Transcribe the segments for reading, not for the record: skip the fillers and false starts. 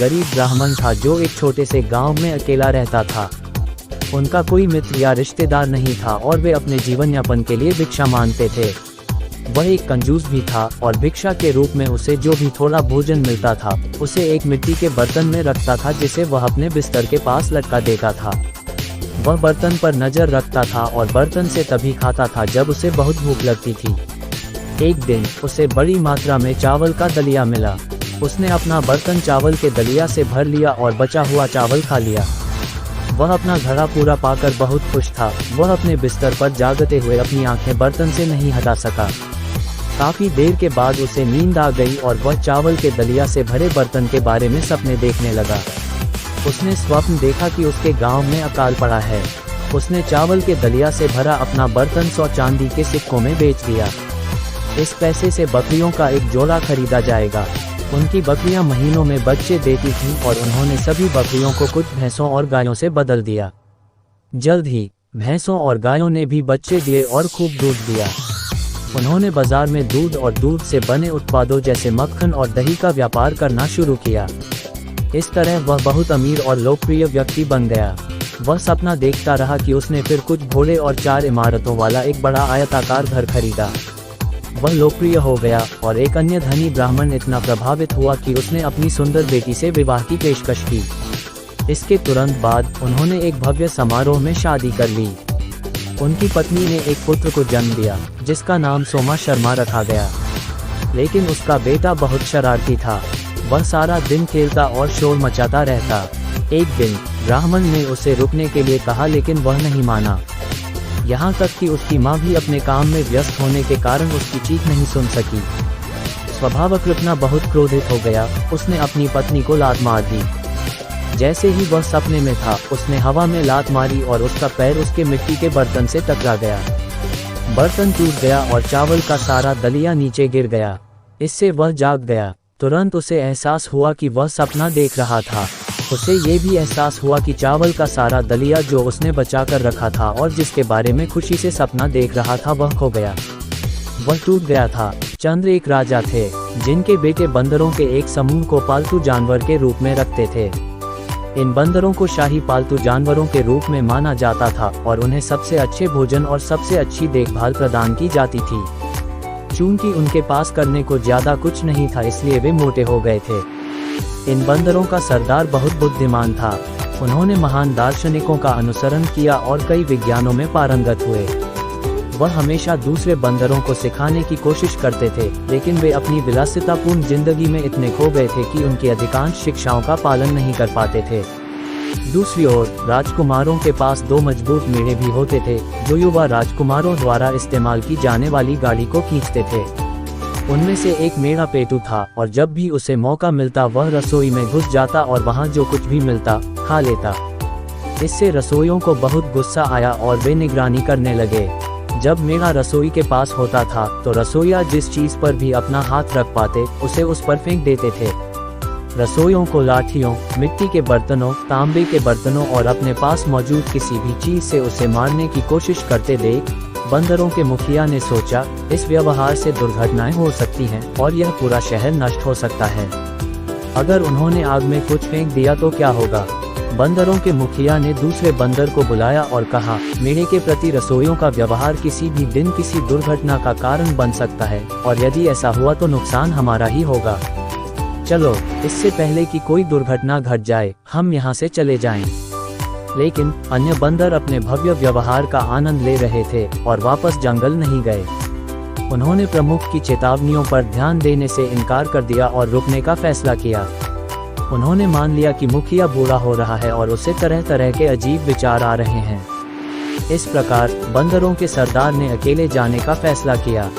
गरीब ब्राह्मण था जो एक छोटे से गांव में अकेला रहता था। उनका कोई मित्र या रिश्तेदार नहीं था और वे अपने जीवन यापन के लिए भिक्षा मांगते थे। वह एक कंजूस भी था और भिक्षा के रूप में उसे जो भी थोड़ा भोजन मिलता था उसे एक मिट्टी के बर्तन में रखता था, जिसे वह अपने बिस्तर के पास लटका देता था। वह बर्तन पर नजर रखता था और बर्तन से तभी खाता था जब उसे बहुत भूख लगती थी। एक दिन उसे बड़ी मात्रा में चावल का दलिया मिला। उसने अपना बर्तन चावल के दलिया से भर लिया और बचा हुआ चावल खा लिया। वह अपना घड़ा पूरा पाकर बहुत खुश था। वह अपने बिस्तर पर जागते हुए अपनी आंखें बर्तन से नहीं हटा सका। काफी देर के बाद उसे नींद आ गई और वह चावल के दलिया से भरे बर्तन के बारे में सपने देखने लगा। उसने स्वप्न देखा कि उसके गांव में अकाल पड़ा है। उसने चावल के दलिया से भरा अपना बर्तन 100 चांदी के सिक्कों में बेच दिया। इस पैसे से बकरियों का एक जोड़ा खरीदा जाएगा। उनकी बकरियां महीनों में बच्चे देती थीं और उन्होंने सभी बकरियों को कुछ भैंसों और गायों से बदल दिया। जल्द ही भैंसों और गायों ने भी बच्चे दिए और खूब दूध दिया। उन्होंने बाजार में दूध और दूध से बने उत्पादों जैसे मक्खन और दही का व्यापार करना शुरू किया। इस तरह वह बहुत अमीर और लोकप्रिय व्यक्ति बन गया। वह सपना देखता रहा कि उसने फिर कुछ घोड़े और 4 इमारतों वाला एक बड़ा आयताकार घर खरीदा। वह लोकप्रिय हो गया और एक अन्य धनी ब्राह्मण इतना प्रभावित हुआ कि उसने अपनी सुंदर बेटी से विवाह की पेशकश की। इसके तुरंत बाद उन्होंने एक भव्य समारोह में शादी कर ली। उनकी पत्नी ने एक पुत्र को जन्म दिया जिसका नाम सोमा शर्मा रखा गया। लेकिन उसका बेटा बहुत शरारती था। वह सारा दिन खेलता और शोर मचाता रहता। एक दिन ब्राह्मण ने उसे रुकने के लिए कहा, लेकिन वह नहीं माना। यहाँ तक कि उसकी माँ भी अपने काम में व्यस्त होने के कारण उसकी चीख नहीं सुन सकी। स्वभावक कृष्णा बहुत क्रोधित हो गया। उसने अपनी पत्नी को लात मार दी। जैसे ही वह सपने में था उसने हवा में लात मारी और उसका पैर उसके मिट्टी के बर्तन से टकरा गया। बर्तन टूट गया और चावल का सारा दलिया नीचे गिर गया। इससे वह जाग गया। तुरंत उसे एहसास हुआ कि वह सपना देख रहा था। उसे ये भी एहसास हुआ कि चावल का सारा दलिया जो उसने बचा कर रखा था और जिसके बारे में खुशी से सपना देख रहा था वह खो गया। वह टूट गया था। चंद्र एक राजा थे जिनके बेटे बंदरों के एक समूह को पालतू जानवर के रूप में रखते थे। इन बंदरों को शाही पालतू जानवरों के रूप में माना जाता था और उन्हें सबसे अच्छे भोजन और सबसे अच्छी देखभाल प्रदान की जाती थी। चूंकि उनके पास करने को ज्यादा कुछ नहीं था इसलिए वे मोटे हो गए थे। इन बंदरों का सरदार बहुत बुद्धिमान था। उन्होंने महान दार्शनिकों का अनुसरण किया और कई विज्ञानों में पारंगत हुए। वह हमेशा दूसरे बंदरों को सिखाने की कोशिश करते थे, लेकिन वे अपनी विलासितापूर्ण जिंदगी में इतने खो गए थे कि उनकी अधिकांश शिक्षाओं का पालन नहीं कर पाते थे। दूसरी ओर राजकुमारों के पास 2 मजबूत मेढ़े भी होते थे जो युवा राजकुमारों द्वारा इस्तेमाल की जाने वाली गाड़ी को खींचते थे। उनमें से एक मेढ़ा पेटू था और जब भी उसे मौका मिलता वह रसोई में घुस जाता और वहां जो कुछ भी मिलता खा लेता। इससे रसोइयों को बहुत गुस्सा आया और वे निगरानी करने लगे। जब मेढ़ा रसोई के पास होता था तो रसोइया जिस चीज पर भी अपना हाथ रख पाते उसे उस पर फेंक देते थे। रसोइयों को लाठियों, मिट्टी के बर्तनों, तांबे के बर्तनों और अपने पास मौजूद किसी भी चीज से उसे मारने की कोशिश करते देख बंदरों के मुखिया ने सोचा, इस व्यवहार से दुर्घटनाएं हो सकती हैं और यह पूरा शहर नष्ट हो सकता है। अगर उन्होंने आग में कुछ फेंक दिया तो क्या होगा? बंदरों के मुखिया ने दूसरे बंदर को बुलाया और कहा, मेढ़े के प्रति रसोइयों का व्यवहार किसी भी दिन किसी दुर्घटना का कारण बन सकता है और यदि ऐसा हुआ तो नुकसान हमारा ही होगा। चलो, इससे पहले कि कोई दुर्घटना घट जाए हम यहाँ से चले जाएं। लेकिन अन्य बंदर अपने भव्य व्यवहार का आनंद ले रहे थे और वापस जंगल नहीं गए। उन्होंने प्रमुख की चेतावनियों पर ध्यान देने से इनकार कर दिया और रुकने का फैसला किया। उन्होंने मान लिया कि मुखिया बूढ़ा हो रहा है और उसे तरह तरह के अजीब विचार आ रहे हैं। इस प्रकार बंदरों के सरदार ने अकेले जाने का फैसला किया।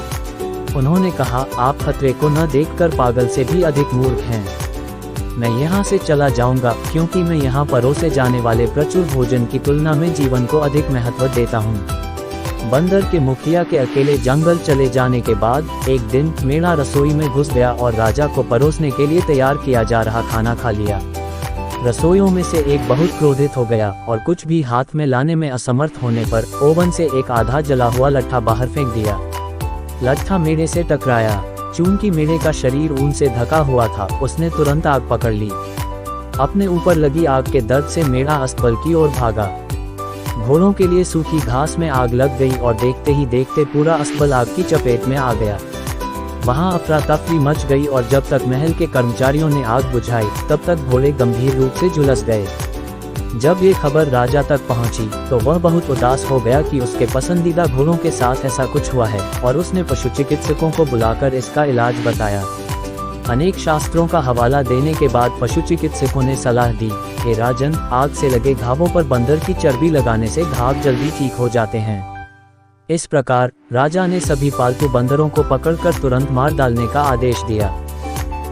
उन्होंने कहा, आप खतरे को न देखकर पागल से भी अधिक मूर्ख हैं। मैं यहाँ से चला जाऊंगा क्योंकि मैं यहाँ परोसे जाने वाले प्रचुर भोजन की तुलना में जीवन को अधिक महत्व देता हूँ। बंदर के मुखिया के अकेले जंगल चले जाने के बाद एक दिन मेढ़ा रसोई में घुस गया और राजा को परोसने के लिए तैयार किया जा रहा खाना खा लिया। रसोइयों में से एक बहुत क्रोधित हो गया और कुछ भी हाथ में लाने में असमर्थ होने पर ओवन से एक आधा जला हुआ लट्ठा बाहर फेंक दिया। लट्ठा मेढ़े से टकराया। चूंकि मेढ़े का शरीर ऊन से ढका हुआ था उसने तुरंत आग पकड़ ली। अपने ऊपर लगी आग के दर्द से मेढ़ा अस्तबल की ओर भागा। घोड़ों के लिए सूखी घास में आग लग गई और देखते ही देखते पूरा अस्तबल आग की चपेट में आ गया। वहां अफरा तफरी मच गई और जब तक महल के कर्मचारियों ने आग बुझाई तब तक घोड़े गंभीर रूप से झुलस गए। जब ये खबर राजा तक पहुंची तो वह बहुत उदास हो गया कि उसके पसंदीदा घोड़ों के साथ ऐसा कुछ हुआ है और उसने पशु चिकित्सकों को बुलाकर इसका इलाज बताया। अनेक शास्त्रों का हवाला देने के बाद पशु चिकित्सकों ने सलाह दी, हे राजन, आग से लगे घावों पर बंदर की चर्बी लगाने से घाव जल्दी ठीक हो जाते हैं। इस प्रकार राजा ने सभी पालतू बंदरों को पकड़कर तुरंत मार डालने का आदेश दिया।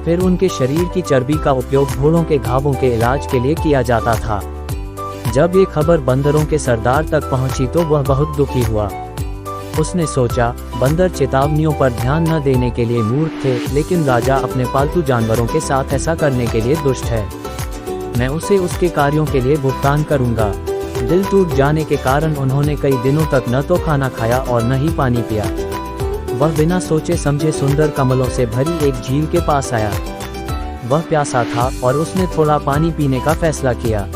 फिर उनके शरीर की चर्बी का उपयोग घोड़ों के घावों के इलाज के लिए किया जाता था। जब ये खबर बंदरों के सरदार तक पहुंची तो वह बहुत दुखी हुआ। उसने सोचा, बंदर चेतावनियों पर ध्यान न देने के लिए मूर्ख थे, लेकिन राजा अपने पालतू जानवरों के साथ ऐसा करने के लिए दुष्ट है। मैं उसे उसके कार्यों के लिए भुगतान करूंगा। दिल टूट जाने के कारण उन्होंने कई दिनों तक न तो खाना खाया और न ही पानी पिया। वह बिना सोचे समझे सुंदर कमलों से भरी एक झील के पास आया। वह प्यासा था और उसने थोड़ा पानी पीने का फैसला किया।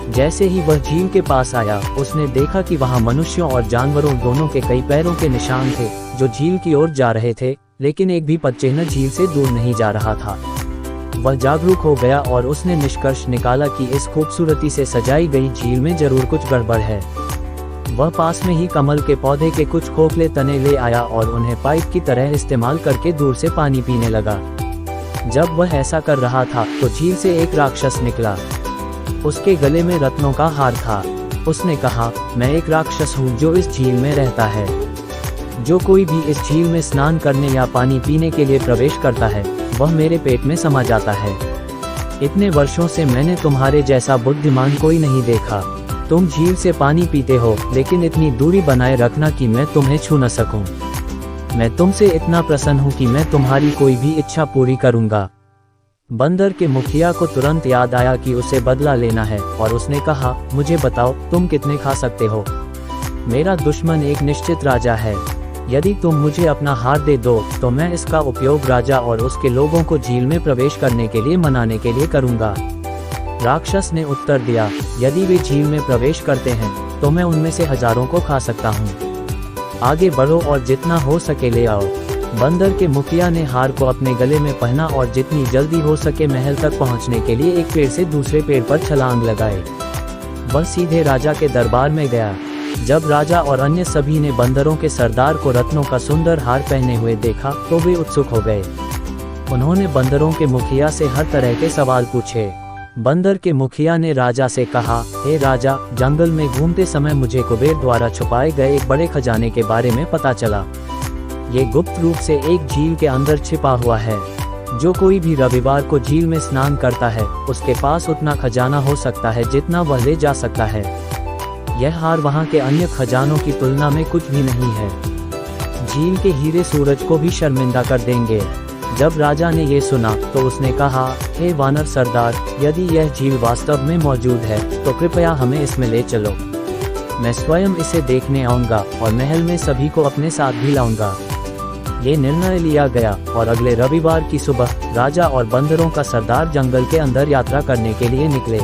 जैसे ही वह झील के पास आया, उसने देखा कि वहां मनुष्यों और जानवरों दोनों के कई पैरों के निशान थे जो झील की ओर जा रहे थे, लेकिन एक भी पदचिह्न झील से दूर नहीं जा रहा था। वह जागरूक हो गया और उसने निष्कर्ष निकाला कि इस खूबसूरती से सजाई गई झील में जरूर कुछ गड़बड़ है। वह पास में ही कमल के पौधे के कुछ खोखले तने ले आया और उन्हें पाइप की तरह इस्तेमाल करके दूर से पानी पीने लगा। जब वह ऐसा कर रहा था तो झील से एक राक्षस निकला। उसके गले में रत्नों का हार था। उसने कहा, मैं एक राक्षस हूँ जो इस झील में रहता है। जो कोई भी इस झील में स्नान करने या पानी पीने के लिए प्रवेश करता है वह मेरे पेट में समा जाता है। इतने वर्षों से मैंने तुम्हारे जैसा बुद्धिमान कोई नहीं देखा। तुम झील से पानी पीते हो, लेकिन इतनी दूरी बनाए रखना कि मैं तुम्हें छू न सकूं। मैं तुमसे इतना प्रसन्न हूँ कि मैं तुम्हारी कोई भी इच्छा पूरी करूँगा। बंदर के मुखिया को तुरंत याद आया कि उसे बदला लेना है और उसने कहा, मुझे बताओ, तुम कितने खा सकते हो? मेरा दुश्मन एक निश्चित राजा है। यदि तुम मुझे अपना हार दे दो तो मैं इसका उपयोग राजा और उसके लोगों को झील में प्रवेश करने के लिए मनाने के लिए करूंगा। राक्षस ने उत्तर दिया, यदि वे झील में प्रवेश करते हैं तो मैं उनमें से हजारों को खा सकता हूँ। आगे बढ़ो और जितना हो सके ले आओ। बंदर के मुखिया ने हार को अपने गले में पहना और जितनी जल्दी हो सके महल तक पहुंचने के लिए एक पेड़ से दूसरे पेड़ पर छलांग लगाए। वह सीधे राजा के दरबार में गया। जब राजा और अन्य सभी ने बंदरों के सरदार को रत्नों का सुंदर हार पहने हुए देखा तो वे उत्सुक हो गए। उन्होंने बंदरों के मुखिया से हर तरह के सवाल पूछे। बंदर के मुखिया ने राजा से कहा, हे राजा, जंगल में घूमते समय मुझे कुबेर द्वारा छुपाए गए एक बड़े खजाने के बारे में पता चला। ये गुप्त रूप से एक झील के अंदर छिपा हुआ है। जो कोई भी रविवार को झील में स्नान करता है उसके पास उतना खजाना हो सकता है जितना वह ले जा सकता है। यह हार वहाँ के अन्य खजानों की तुलना में कुछ भी नहीं है। झील के हीरे सूरज को भी शर्मिंदा कर देंगे। जब राजा ने ये सुना तो उसने कहा, हे वानर सरदार, यदि यह झील वास्तव में मौजूद है तो कृपया हमें इसमें ले चलो। मैं स्वयं इसे देखने आऊँगा और महल में सभी को अपने साथ भी लाऊंगा। ये निर्णय लिया गया और अगले रविवार की सुबह राजा और बंदरों का सरदार जंगल के अंदर यात्रा करने के लिए निकले।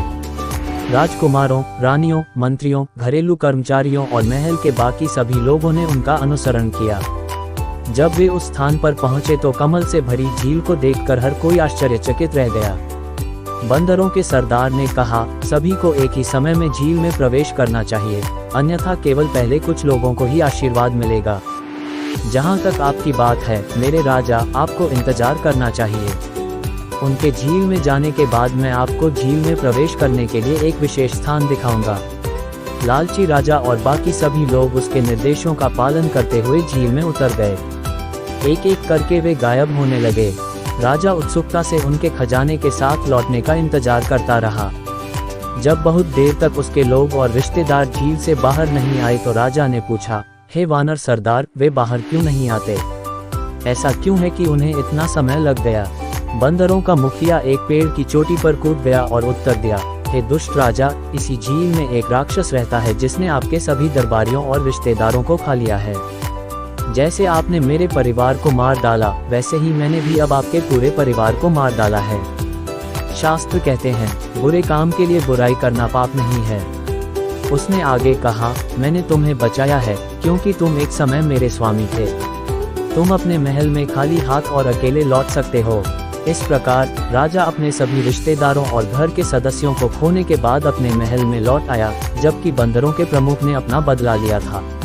राजकुमारों, रानियों, मंत्रियों, घरेलू कर्मचारियों और महल के बाकी सभी लोगों ने उनका अनुसरण किया। जब वे उस स्थान पर पहुंचे तो कमल से भरी झील को देखकर हर कोई आश्चर्यचकित रह गया। बंदरों के सरदार ने कहा, सभी को एक ही समय में झील में प्रवेश करना चाहिए, अन्यथा केवल पहले कुछ लोगों को ही आशीर्वाद मिलेगा। जहां तक आपकी बात है मेरे राजा, आपको इंतजार करना चाहिए। उनके झील में जाने के बाद मैं आपको झील में प्रवेश करने के लिए एक विशेष स्थान दिखाऊंगा। लालची राजा और बाकी सभी लोग उसके निर्देशों का पालन करते हुए झील में उतर गए। एक एक करके वे गायब होने लगे। राजा उत्सुकता से उनके खजाने के साथ लौटने का इंतजार करता रहा। जब बहुत देर तक उसके लोग और रिश्तेदार झील से बाहर नहीं आए तो राजा ने पूछा, हे वानर सरदार, वे बाहर क्यों नहीं आते? ऐसा क्यों है कि उन्हें इतना समय लग गया? बंदरों का मुखिया एक पेड़ की चोटी पर कूद गया और उत्तर दिया, हे दुष्ट राजा, इसी झील में एक राक्षस रहता है जिसने आपके सभी दरबारियों और रिश्तेदारों को खा लिया है। जैसे आपने मेरे परिवार को मार डाला वैसे ही मैंने भी अब आपके पूरे परिवार को मार डाला है। शास्त्र कहते हैं, बुरे काम के लिए बुराई करना पाप नहीं है। उसने आगे कहा, मैंने तुम्हें बचाया है, क्योंकि तुम एक समय मेरे स्वामी थे। तुम अपने महल में खाली हाथ और अकेले लौट सकते हो। इस प्रकार राजा अपने सभी रिश्तेदारों और घर के सदस्यों को खोने के बाद अपने महल में लौट आया, जबकि बंदरों के प्रमुख ने अपना बदला लिया था।